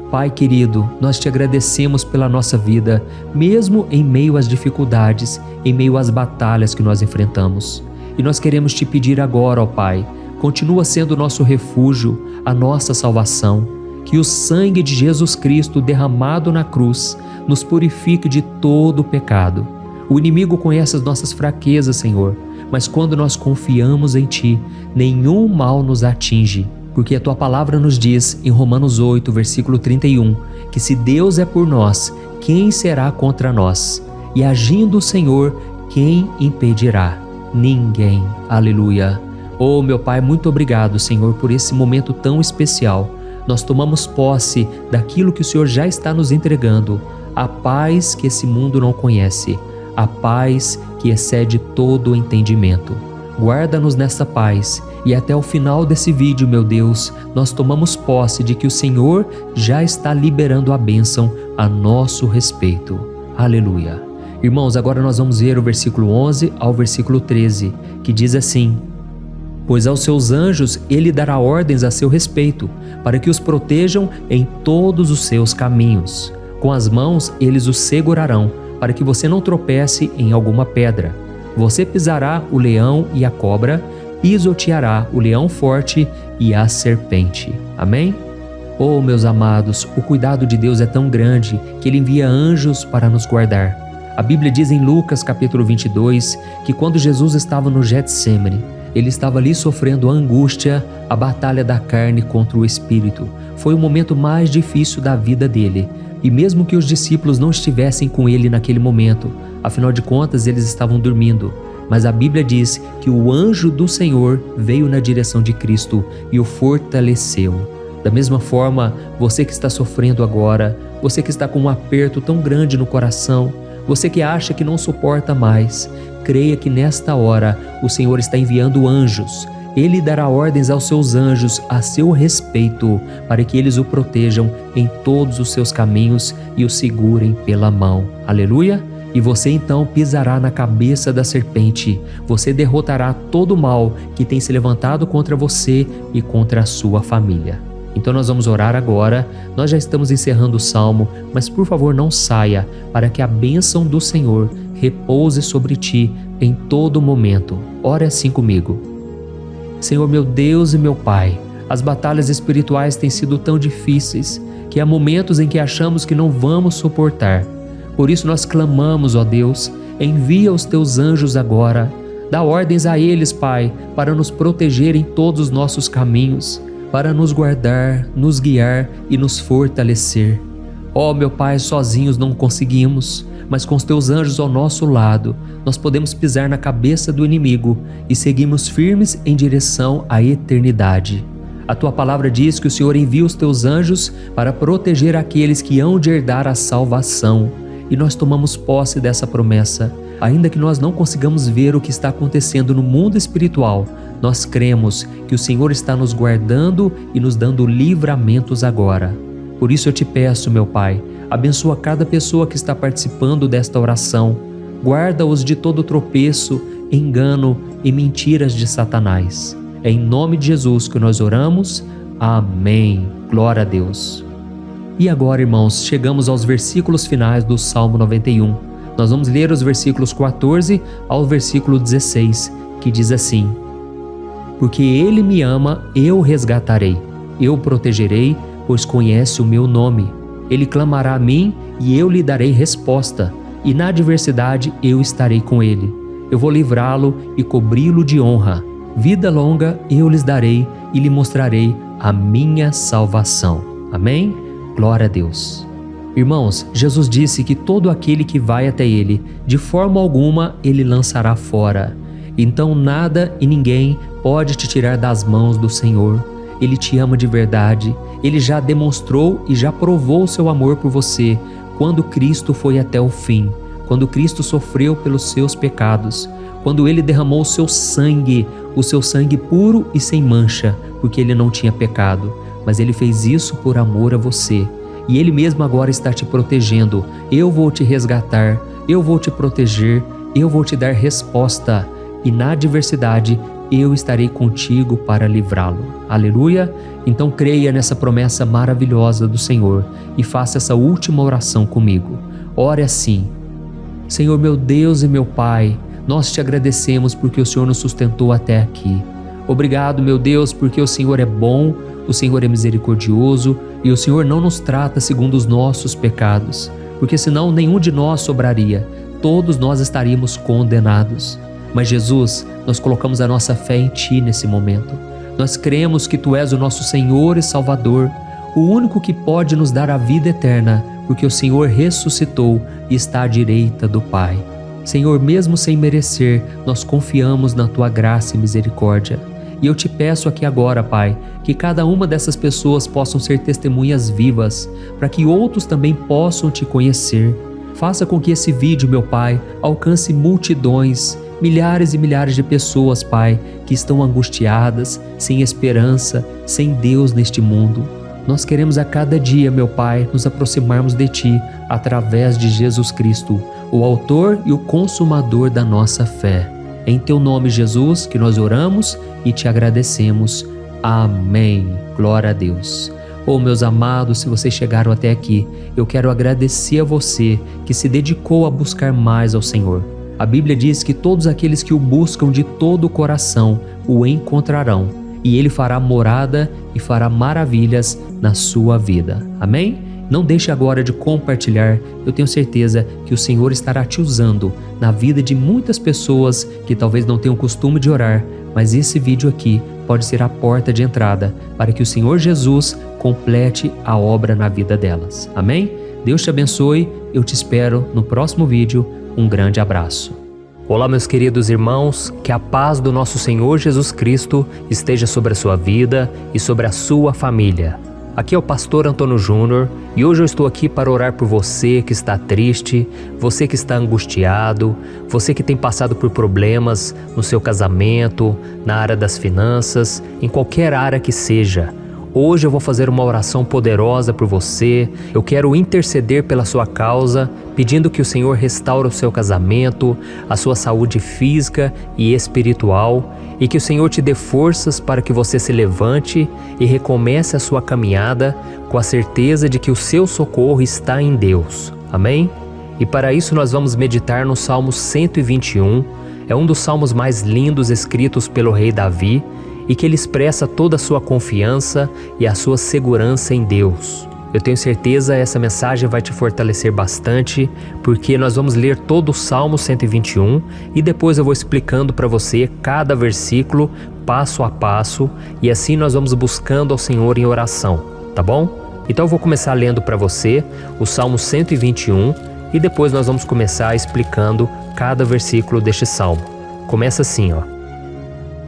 Pai querido, nós te agradecemos pela nossa vida, mesmo em meio às dificuldades, em meio às batalhas que nós enfrentamos. E nós queremos te pedir agora, ó Pai, continua sendo o nosso refúgio, a nossa salvação, que o sangue de Jesus Cristo derramado na cruz nos purifique de todo o pecado. O inimigo conhece as nossas fraquezas, Senhor, mas quando nós confiamos em Ti, nenhum mal nos atinge, porque a Tua palavra nos diz em Romanos 8, versículo 31, que se Deus é por nós, quem será contra nós? E agindo o Senhor, quem impedirá? Ninguém. Aleluia. Oh, meu Pai, muito obrigado, Senhor, por esse momento tão especial. Nós tomamos posse daquilo que o Senhor já está nos entregando, a paz que esse mundo não conhece, a paz que excede todo o entendimento. Guarda-nos nessa paz e até o final desse vídeo, meu Deus, nós tomamos posse de que o Senhor já está liberando a bênção a nosso respeito. Aleluia. Irmãos, agora nós vamos ver o versículo 11 ao versículo 13, que diz assim: pois aos seus anjos ele dará ordens a seu respeito, para que os protejam em todos os seus caminhos. Com as mãos eles os segurarão, para que você não tropece em alguma pedra. Você pisará o leão e a cobra, pisoteará o leão forte e a serpente. Amém? Oh, meus amados, o cuidado de Deus é tão grande que Ele envia anjos para nos guardar. A Bíblia diz em Lucas capítulo 22 que quando Jesus estava no Getsêmani, Ele estava ali sofrendo a angústia, a batalha da carne contra o espírito. Foi o momento mais difícil da vida dele. E mesmo que os discípulos não estivessem com ele naquele momento, afinal de contas eles estavam dormindo, mas a Bíblia diz que o anjo do Senhor veio na direção de Cristo e o fortaleceu. Da mesma forma, você que está sofrendo agora, você que está com um aperto tão grande no coração, você que acha que não suporta mais, creia que nesta hora o Senhor está enviando anjos. Ele dará ordens aos seus anjos a seu respeito, para que eles o protejam em todos os seus caminhos e o segurem pela mão. Aleluia! E você então pisará na cabeça da serpente. Você derrotará todo o mal que tem se levantado contra você e contra a sua família. Então nós vamos orar agora. Nós já estamos encerrando o salmo, mas por favor não saia, para que a bênção do Senhor repouse sobre ti em todo momento. Ore assim comigo. Senhor meu Deus e meu Pai, As batalhas espirituais têm sido tão difíceis que há momentos em que achamos que não vamos suportar. Por isso nós clamamos, ó Deus, envia os teus anjos agora. Dá ordens a eles, Pai, para nos proteger em todos os nossos caminhos, para nos guardar, nos guiar e nos fortalecer. Ó meu Pai, sozinhos não conseguimos, mas com os teus anjos ao nosso lado, nós podemos pisar na cabeça do inimigo e seguirmos firmes em direção à eternidade. A tua palavra diz que o Senhor envia os teus anjos para proteger aqueles que hão de herdar a salvação. E nós tomamos posse dessa promessa. Ainda que nós não consigamos ver o que está acontecendo no mundo espiritual, nós cremos que o Senhor está nos guardando e nos dando livramentos agora. Por isso eu te peço, meu Pai, abençoa cada pessoa que está participando desta oração. Guarda-os de todo tropeço, engano e mentiras de Satanás. É em nome de Jesus que nós oramos. Amém. Glória a Deus. E agora, irmãos, chegamos aos versículos finais do Salmo 91. Nós vamos ler os versículos 14 ao versículo 16, que diz assim: Porque Ele me ama, eu o resgatarei, eu o protegerei, pois conhece o meu nome. Ele clamará a mim e eu lhe darei resposta, e na adversidade eu estarei com ele. Eu vou livrá-lo e cobri-lo de honra. Vida longa eu lhes darei e lhe mostrarei a minha salvação. Amém? Glória a Deus. Irmãos, Jesus disse que todo aquele que vai até Ele, de forma alguma Ele lançará fora. Então nada e ninguém pode te tirar das mãos do Senhor. Ele te ama de verdade. Ele já demonstrou e já provou o seu amor por você quando Cristo foi até o fim, quando Cristo sofreu pelos seus pecados, quando Ele derramou o seu sangue puro e sem mancha, porque Ele não tinha pecado. Mas Ele fez isso por amor a você. E Ele mesmo agora está te protegendo. Eu vou te resgatar, eu vou te proteger, eu vou te dar resposta. E na adversidade, eu estarei contigo para livrá-lo. Aleluia! Então creia nessa promessa maravilhosa do Senhor e faça essa última oração comigo. Ore assim: Senhor meu Deus e meu Pai, nós te agradecemos porque o Senhor nos sustentou até aqui. Obrigado, meu Deus, porque o Senhor é bom, o Senhor é misericordioso e o Senhor não nos trata segundo os nossos pecados, porque senão nenhum de nós sobraria, todos nós estaríamos condenados. Mas Jesus, nós colocamos a nossa fé em Ti nesse momento. Nós cremos que Tu és o nosso Senhor e Salvador, o único que pode nos dar a vida eterna, porque o Senhor ressuscitou e está à direita do Pai. Senhor, mesmo sem merecer, nós confiamos na Tua graça e misericórdia. E eu te peço aqui agora, Pai, que cada uma dessas pessoas possam ser testemunhas vivas, para que outros também possam Te conhecer. Faça com que esse vídeo, meu Pai, alcance multidões, milhares e milhares de pessoas, Pai, que estão angustiadas, sem esperança, sem Deus neste mundo. Nós queremos a cada dia, meu Pai, nos aproximarmos de Ti através de Jesus Cristo, o autor e o consumador da nossa fé. Em Teu nome, Jesus, que nós oramos e Te agradecemos. Amém. Glória a Deus. Meus amados, se vocês chegaram até aqui, eu quero agradecer a você que se dedicou a buscar mais ao Senhor. A Bíblia diz que todos aqueles que o buscam de todo o coração o encontrarão, e Ele fará morada e fará maravilhas na sua vida. Amém? Não deixe agora de compartilhar, eu tenho certeza que o Senhor estará te usando na vida de muitas pessoas que talvez não tenham costume de orar, mas esse vídeo aqui pode ser a porta de entrada para que o Senhor Jesus complete a obra na vida delas. Amém? Deus te abençoe, eu te espero no próximo vídeo. Um grande abraço. Olá, meus queridos irmãos, que a paz do nosso Senhor Jesus Cristo esteja sobre a sua vida e sobre a sua família. Aqui é o pastor Antônio Júnior e hoje eu estou aqui para orar por você que está triste, você que está angustiado, você que tem passado por problemas no seu casamento, na área das finanças, em qualquer área que seja. Hoje eu vou fazer uma oração poderosa por você. Eu quero interceder pela sua causa, pedindo que o Senhor restaure o seu casamento, a sua saúde física e espiritual, e que o Senhor te dê forças para que você se levante e recomece a sua caminhada com a certeza de que o seu socorro está em Deus. Amém? E para isso nós vamos meditar no Salmo 121. É um dos salmos mais lindos escritos pelo rei Davi. e que ele expressa toda a sua confiança e a sua segurança em Deus. Eu tenho certeza essa mensagem vai te fortalecer bastante, porque nós vamos ler todo o Salmo 121 e depois eu vou explicando para você cada versículo, passo a passo, e assim nós vamos buscando ao Senhor em oração, tá bom? Então eu vou começar lendo para você o Salmo 121 e depois nós vamos começar explicando cada versículo deste Salmo. Começa assim, ó.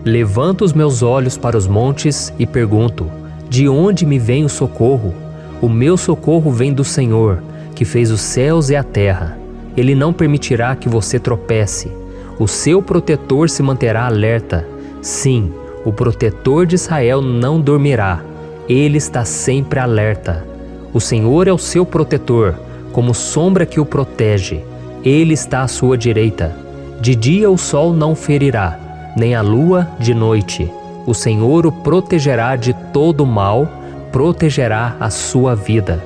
Levanto os meus olhos para os montes e pergunto: de onde me vem o socorro? O meu socorro vem do Senhor, que fez os céus e a terra. Ele não permitirá que você tropece. O seu protetor se manterá alerta. Sim, o protetor de Israel não dormirá. Ele está sempre alerta. O Senhor é o seu protetor, como sombra que o protege. Ele está à sua direita. De dia o sol não ferirá, nem a lua de noite. O Senhor o protegerá de todo mal, protegerá a sua vida.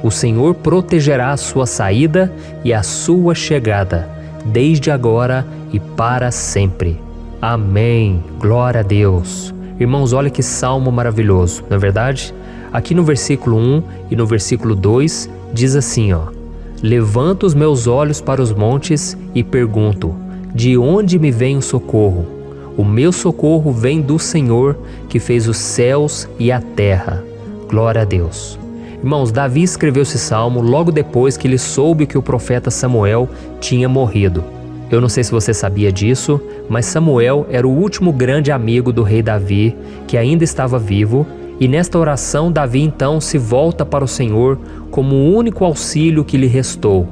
O Senhor protegerá a sua saída e a sua chegada, desde agora e para sempre. Amém. Glória a Deus. Irmãos, olha que salmo maravilhoso, não é verdade? Aqui no versículo 1 e no versículo 2 diz assim, ó: levanto os meus olhos para os montes e pergunto: de onde me vem o socorro? O meu socorro vem do Senhor, que fez os céus e a terra. Glória a Deus. Irmãos, Davi escreveu esse salmo logo depois que ele soube que o profeta Samuel tinha morrido. Eu não sei se você sabia disso, mas Samuel era o último grande amigo do rei Davi, que ainda estava vivo, e nesta oração Davi então se volta para o Senhor como o único auxílio que lhe restou.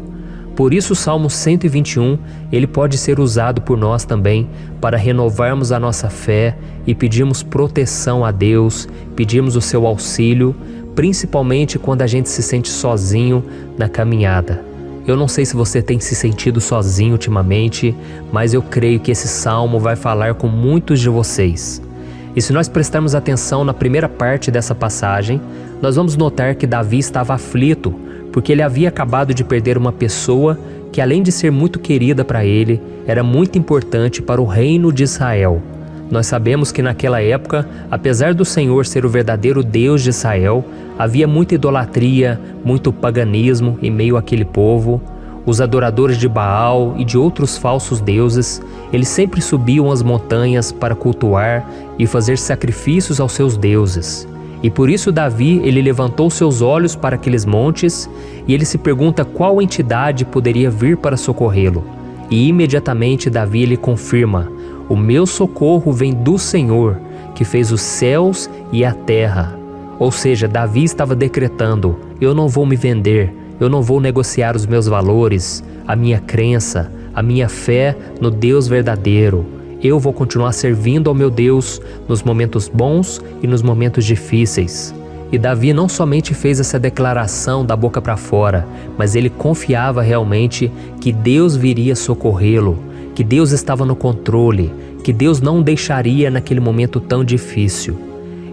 Por isso o Salmo 121, ele pode ser usado por nós também para renovarmos a nossa fé e pedirmos proteção a Deus, pedirmos o seu auxílio, principalmente quando a gente se sente sozinho na caminhada. Eu não sei se você tem se sentido sozinho ultimamente, mas eu creio que esse salmo vai falar com muitos de vocês. E se nós prestarmos atenção na primeira parte dessa passagem, nós vamos notar que Davi estava aflito, porque ele havia acabado de perder uma pessoa que, além de ser muito querida para ele, era muito importante para o reino de Israel. Nós sabemos que naquela época, apesar do Senhor ser o verdadeiro Deus de Israel, havia muita idolatria, muito paganismo em meio àquele povo. Os adoradores de Baal e de outros falsos deuses, eles sempre subiam as montanhas para cultuar e fazer sacrifícios aos seus deuses. E por isso Davi, ele levantou seus olhos para aqueles montes e ele se pergunta qual entidade poderia vir para socorrê-lo. E imediatamente Davi ele confirma: o meu socorro vem do Senhor, que fez os céus e a terra. Ou seja, Davi estava decretando: eu não vou me vender, eu não vou negociar os meus valores, a minha crença, a minha fé no Deus verdadeiro. Eu vou continuar servindo ao meu Deus nos momentos bons e nos momentos difíceis. E Davi não somente fez essa declaração da boca para fora, mas ele confiava realmente que Deus viria socorrê-lo, que Deus estava no controle, que Deus não o deixaria naquele momento tão difícil.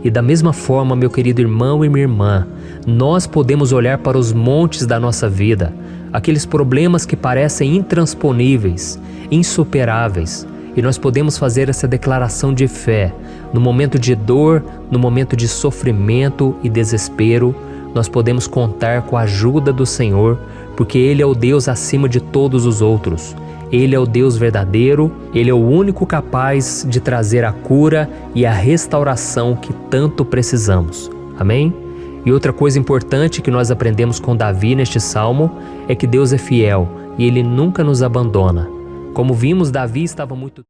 E da mesma forma, meu querido irmão e minha irmã, nós podemos olhar para os montes da nossa vida, aqueles problemas que parecem intransponíveis, insuperáveis, e nós podemos fazer essa declaração de fé. No momento de dor, no momento de sofrimento e desespero, nós podemos contar com a ajuda do Senhor, porque Ele é o Deus acima de todos os outros. Ele é o Deus verdadeiro, Ele é o único capaz de trazer a cura e a restauração que tanto precisamos. Amém? E outra coisa importante que nós aprendemos com Davi neste salmo é que Deus é fiel e Ele nunca nos abandona. Como vimos, Davi estava muito